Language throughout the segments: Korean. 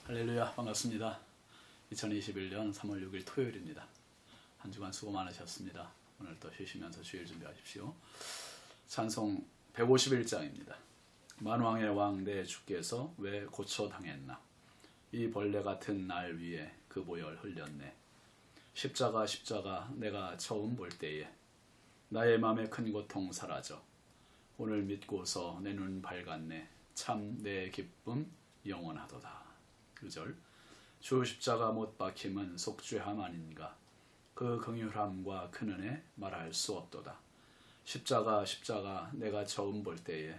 할렐루야, 반갑습니다. 2021년 3월 6일 토요일입니다. 한 주간 수고 많으셨습니다. 오늘 또 쉬시면서 주일 준비하십시오. 찬송 151장입니다. 만왕의 왕 내 주께서 왜 고초당했나? 이 벌레 같은 날 위에 그 보혈 흘렸네. 십자가 내가 처음 볼 때에 나의 맘의 큰 고통 사라져. 오늘 믿고서 내 눈 밝았네. 참 내 기쁨 영원하도다. 2절 주 십자가 못 박힘은 속죄함 아닌가. 그 긍휼함과 큰 은혜 말할 수 없도다. 십자가 내가 처음 볼 때에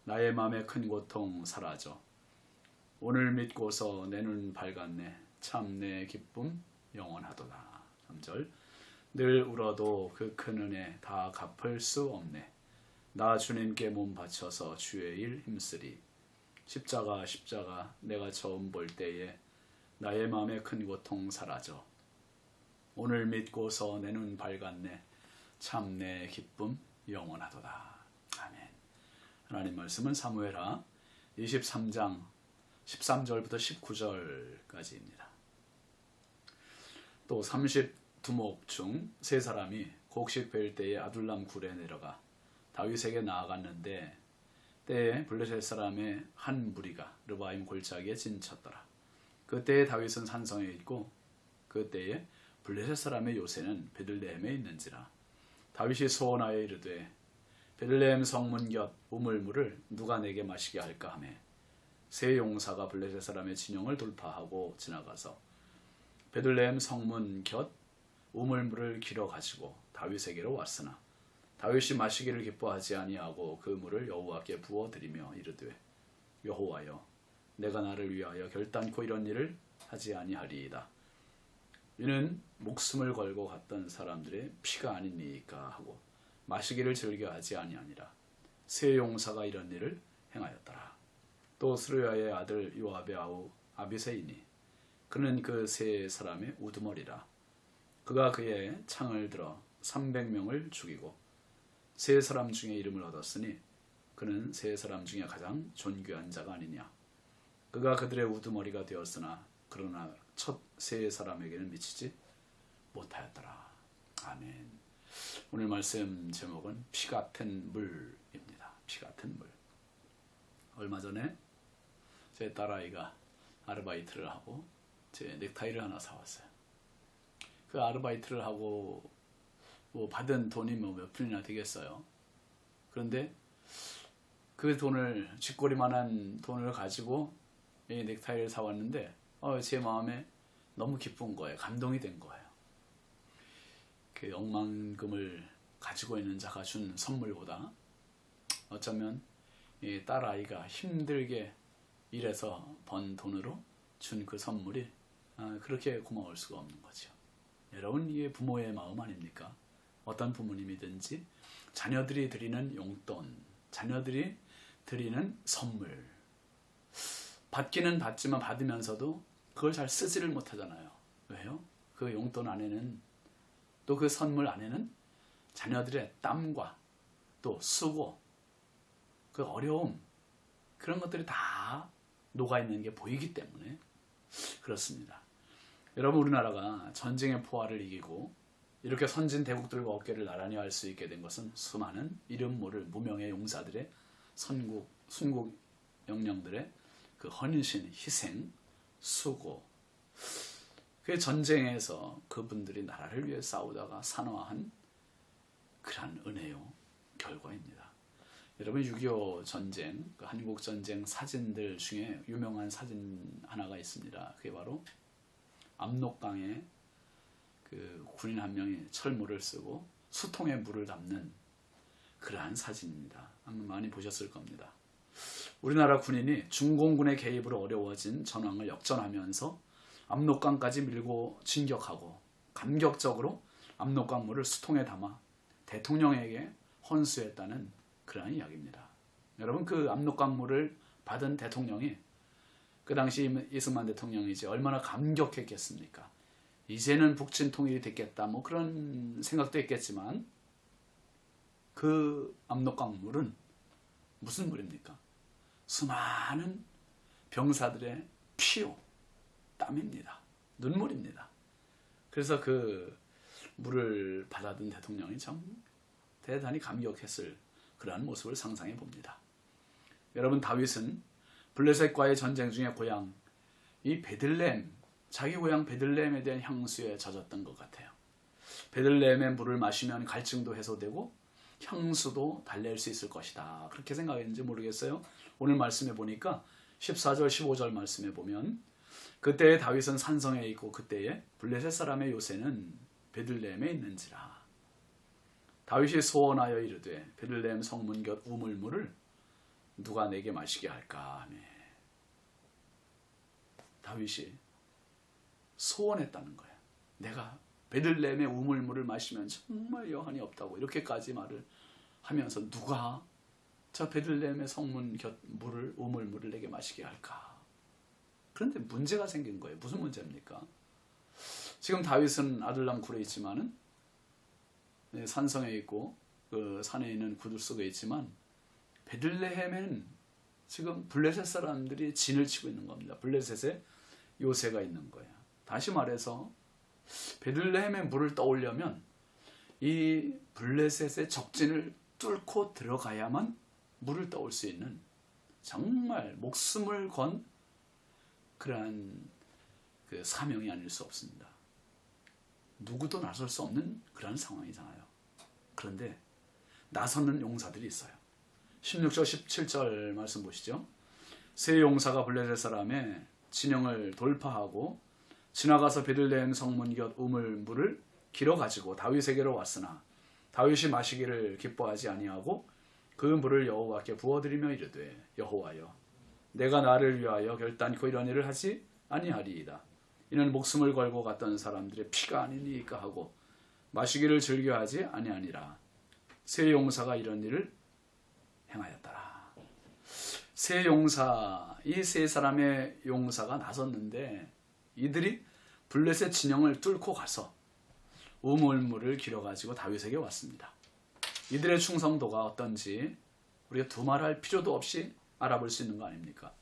나의 맘의 큰 고통 사라져. 오늘 믿고서 내 눈 밝았네. 참 내 기쁨 영원하도다. 3절 늘 울어도 그 큰 은혜 다 갚을 수 없네. 나 주님께 몸 바쳐서 주의 일 힘쓰리. 십자가 내가 처음 볼 때에 나의 마음의 큰 고통 사라져. 오늘 믿고서 내 눈 밝았네. 참 내 기쁨 영원하도다. 아멘. 하나님 말씀은 사무엘하 23장 13절부터 19절까지입니다. 또 30두목 중 세 사람이 곡식 벨 때에 아둘람 굴에 내려가 다윗에게 나아갔는데 때에 블레셋 사람의 한 무리가 르바임 골짜기에 진쳤더라. 그때에 다윗은 산성에 있고 그때에 블레셋 사람의 요새는 베들레헴에 있는지라. 다윗이 소원하여 이르되 베들레헴 성문 곁 우물물을 누가 내게 마시게 할까 하매 세 용사가 블레셋 사람의 진영을 돌파하고 지나가서 베들레헴 성문 곁 우물물을 길어 가지고 다윗에게로 왔으나 다윗이 마시기를 기뻐하지 아니하고 그 물을 여호와께 부어드리며 이르되 여호와여 내가 나를 위하여 결단코 이런 일을 하지 아니하리이다. 이는 목숨을 걸고 갔던 사람들의 피가 아니니까 하고 마시기를 즐겨하지 아니하니라. 세 용사가 이런 일을 행하였더라. 또 스루야의 아들 요압의 아우 아비새이니 그는 그 세 사람의 우두머리라. 그가 그의 창을 들어 300명을 죽이고 세 사람 중에 이름을 얻었으니 그는 세 사람 중에 가장 존귀한 자가 아니냐. 그가 그들의 우두머리가 되었으나 그러나 첫 세 사람에게는 미치지 못하였더라. 아멘. 오늘 말씀 제목은 피 같은 물입니다. 피 같은 물. 얼마 전에 제 딸아이가 아르바이트를 하고 제 넥타이를 하나 사왔어요. 그 아르바이트를 하고 받은 돈이 몇 푼이나 되겠어요. 그런데 그 돈을 쥐꼬리만한 돈을 가지고 이 넥타이를 사왔는데 제 마음에 너무 기쁜 거예요. 감동이 된 거예요. 그 억만금을 가지고 있는 자가 준 선물보다 어쩌면 이 딸아이가 힘들게 일해서 번 돈으로 준 그 선물이 그렇게 고마울 수가 없는 거죠. 여러분, 이게 부모의 마음 아닙니까? 어떤 부모님이든지 자녀들이 드리는 용돈, 자녀들이 드리는 선물, 받기는 받지만 받으면서도 그걸 잘 쓰지를 못하잖아요. 왜요? 그 용돈 안에는, 또 그 선물 안에는 자녀들의 땀과 또 수고, 그 어려움, 그런 것들이 다 녹아있는 게 보이기 때문에 그렇습니다. 여러분, 우리나라가 전쟁의 포화를 이기고 이렇게 선진 대국들과 어깨를 나란히 할 수 있게 된 것은 수많은 이름 모를 무명의 용사들의 순국 영령들의 그 헌신, 희생, 수고, 그 전쟁에서 그분들이 나라를 위해 싸우다가 산화한 그러한 은혜요 결과입니다. 여러분, 6.25 전쟁, 그 한국 전쟁 사진들 중에 유명한 사진 하나가 있습니다. 그게 바로 압록강에 그 군인 한 명이 철물을 쓰고 수통에 물을 담는 그러한 사진입니다. 아마 많이 보셨을 겁니다. 우리나라 군인이 중공군의 개입으로 어려워진 전황을 역전하면서 압록강까지 밀고 진격하고 감격적으로 압록강물을 수통에 담아 대통령에게 헌수했다는 그러한 이야기입니다. 여러분, 그 압록강물을 받은 대통령이 그 당시 이승만 대통령이지 얼마나 감격했겠습니까? 이제는 북진 통일이 됐겠다, 그런 생각도 했겠지만 그 압록강물은 무슨 물입니까? 수많은 병사들의 피요, 땀입니다. 눈물입니다. 그래서 그 물을 받아든 대통령이 참 대단히 감격했을 그러한 모습을 상상해 봅니다. 여러분, 다윗은 블레셋과의 전쟁 중에 고향 이 베들레헴, 자기 고향 베들레헴에 대한 향수에 젖었던 것 같아요. 베들레헴의 물을 마시면 갈증도 해소되고 향수도 달랠 수 있을 것이다. 그렇게 생각했는지 모르겠어요. 오늘 말씀해 보니까 14절 15절 말씀해 보면 그때에 다윗은 산성에 있고 그때에 블레셋 사람의 요새는 베들레헴에 있는지라. 다윗이 소원하여 이르되 베들레헴 성문 곁 우물물을 누가 내게 마시게 할까 하며 다윗이 소원했다는 거예요. 내가 베들레헴의 우물물을 마시면 정말 여한이 없다고 이렇게까지 말을 하면서 누가 저 베들레헴의 성문 곁 물을 우물물을 내게 마시게 할까? 그런데 문제가 생긴 거예요. 무슨 문제입니까? 지금 다윗은 아둘람 굴에 있지만은 산성에 있고 그 산에 있는 구들 속에 있지만 베들레헴에는 지금 블레셋 사람들이 진을 치고 있는 겁니다. 블레셋에 요새가 있는 거예요. 다시 말해서 베들레헴의 물을 떠오려면 이 블레셋의 적진을 뚫고 들어가야만 물을 떠올 수 있는 정말 목숨을 건 그러한 그 사명이 아닐 수 없습니다. 누구도 나설 수 없는 그런 상황이잖아요. 그런데 나서는 용사들이 있어요. 16절 17절 말씀 보시죠. 세 용사가 블레셋 사람의 진영을 돌파하고 지나가서 베들레헴 성문 곁 우물물을 길어 가지고 다윗에게로 왔으나 다윗이 마시기를 기뻐하지 아니하고 그 물을 여호와께 부어드리며 이르되 여호와여 내가 나를 위하여 결단코 이런 일을 하지 아니하리이다. 이는 목숨을 걸고 갔던 사람들의 피가 아니니까 하고 마시기를 즐겨하지 아니하니라. 세 용사가 이런 일을 행하였더라. 세 용사, 이 세 사람의 용사가 나섰는데 이들이 블레셋 진영을 뚫고 가서 우물물을 길어가지고 다윗에게 왔습니다. 이들의 충성도가 어떤지 우리가 두말할 필요도 없이 알아볼 수 있는 거 아닙니까?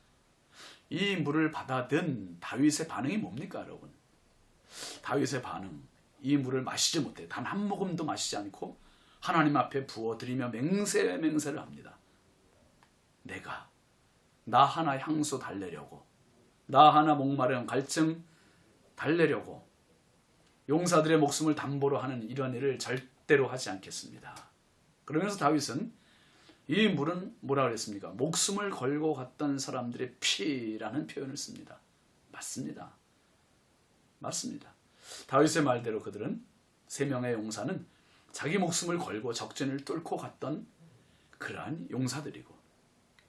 이 물을 받아든 다윗의 반응이 뭡니까, 여러분? 다윗의 반응, 이 물을 마시지 못해 단 한 모금도 마시지 않고 하나님 앞에 부어드리며 맹세를 합니다. 내가 나 하나 향수 달래려고, 나 하나 목마른 갈증 달래려고 용사들의 목숨을 담보로 하는 이런 일을 절대로 하지 않겠습니다. 그러면서 다윗은 이 물은 뭐라 그랬습니까? 목숨을 걸고 갔던 사람들의 피라는 표현을 씁니다. 맞습니다. 맞습니다. 다윗의 말대로 그들은 세 명의 용사는 자기 목숨을 걸고 적진을 뚫고 갔던 그러한 용사들이고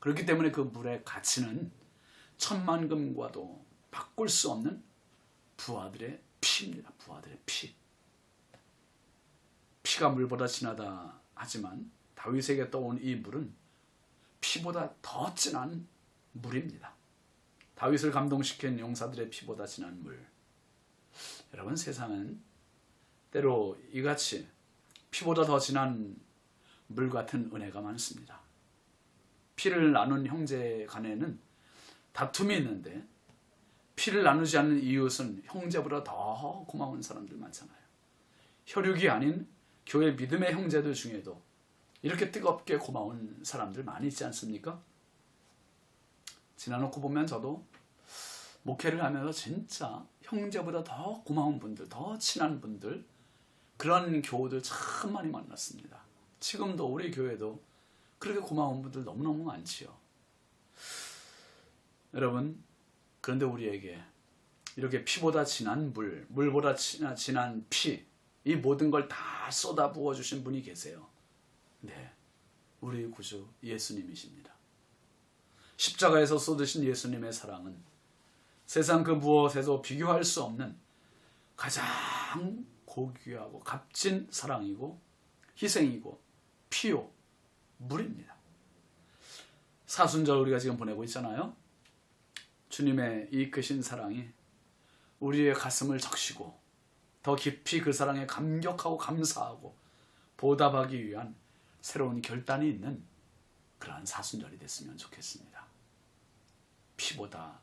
그렇기 때문에 그 물의 가치는 천만금과도 바꿀 수 없는 부하들의 피입니다. 부하들의 피. 피가 물보다 진하다 하지만 다윗에게 떠온 이 물은 피보다 더 진한 물입니다. 다윗을 감동시킨 용사들의 피보다 진한 물. 여러분, 세상은 때로 이같이 피보다 더 진한 물 같은 은혜가 많습니다. 피를 나눈 형제 간에는 다툼이 있는데 피를 나누지 않는 이웃은 형제보다 더 고마운 사람들 많잖아요. 혈육이 아닌 교회 믿음의 형제들 중에도 이렇게 뜨겁게 고마운 사람들 많이 있지 않습니까? 지나놓고 보면 저도 목회를 하면서 진짜 형제보다 더 고마운 분들, 더 친한 분들, 그런 교우들 참 많이 만났습니다. 지금도 우리 교회도 그렇게 고마운 분들 너무너무 많지요. 여러분, 그런데 우리에게 이렇게 피보다 진한 물, 물보다 진한 피, 이 모든 걸 다 쏟아 부어주신 분이 계세요. 네, 우리 구주 예수님이십니다. 십자가에서 쏟으신 예수님의 사랑은 세상 그 무엇에도 비교할 수 없는 가장 고귀하고 값진 사랑이고 희생이고 피요 물입니다. 사순절 우리가 지금 보내고 있잖아요. 주님의 이 크신 사랑이 우리의 가슴을 적시고 더 깊이 그 사랑에 감격하고 감사하고 보답하기 위한 새로운 결단이 있는 그러한 사순절이 됐으면 좋겠습니다. 피보다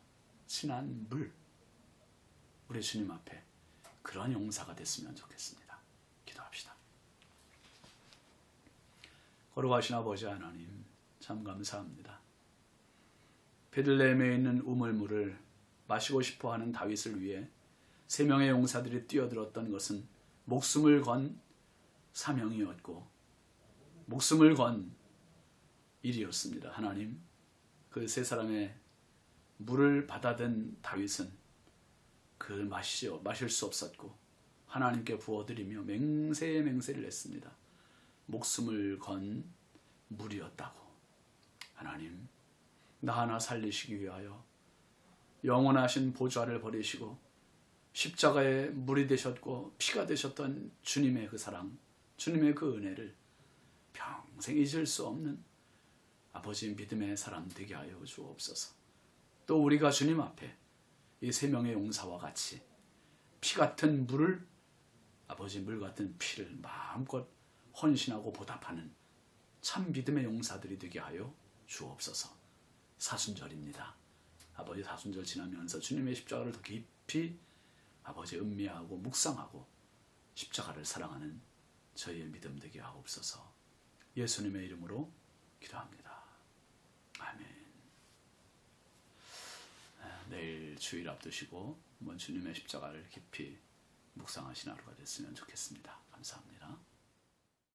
진한 물, 우리 주님 앞에 그런 용사가 됐으면 좋겠습니다. 기도합시다. 거룩하신 아버지 하나님, 참 감사합니다. 베들레헴에 있는 우물물을 마시고 싶어하는 다윗을 위해 3명의 용사들이 뛰어들었던 것은 목숨을 건 사명이었고 목숨을 건 일이었습니다. 하나님, 그 3사람의 물을 받아든 다윗은 그를 마실 수 없었고 하나님께 부어드리며 맹세를 했습니다. 목숨을 건 물이었다고. 하나님, 나 하나 살리시기 위하여 영원하신 보좌를 버리시고 십자가의 물이 되셨고 피가 되셨던 주님의 그 사랑, 주님의 그 은혜를 평생 잊을 수 없는 아버지 믿음의 사람 되게 하여 주옵소서. 또 우리가 주님 앞에 이 3명의 용사와 같이 피 같은 물을, 아버지 물 같은 피를 마음껏 헌신하고 보답하는 참 믿음의 용사들이 되게 하여 주옵소서. 사순절입니다. 아버지, 사순절 지나면서 주님의 십자가를 더 깊이 아버지 음미하고 묵상하고 십자가를 사랑하는 저희의 믿음 되게 하옵소서. 예수님의 이름으로 기도합니다. 아멘. 내일 주일 앞두시고 한번 주님의 십자가를 깊이 묵상하신 하루가 됐으면 좋겠습니다. 감사합니다.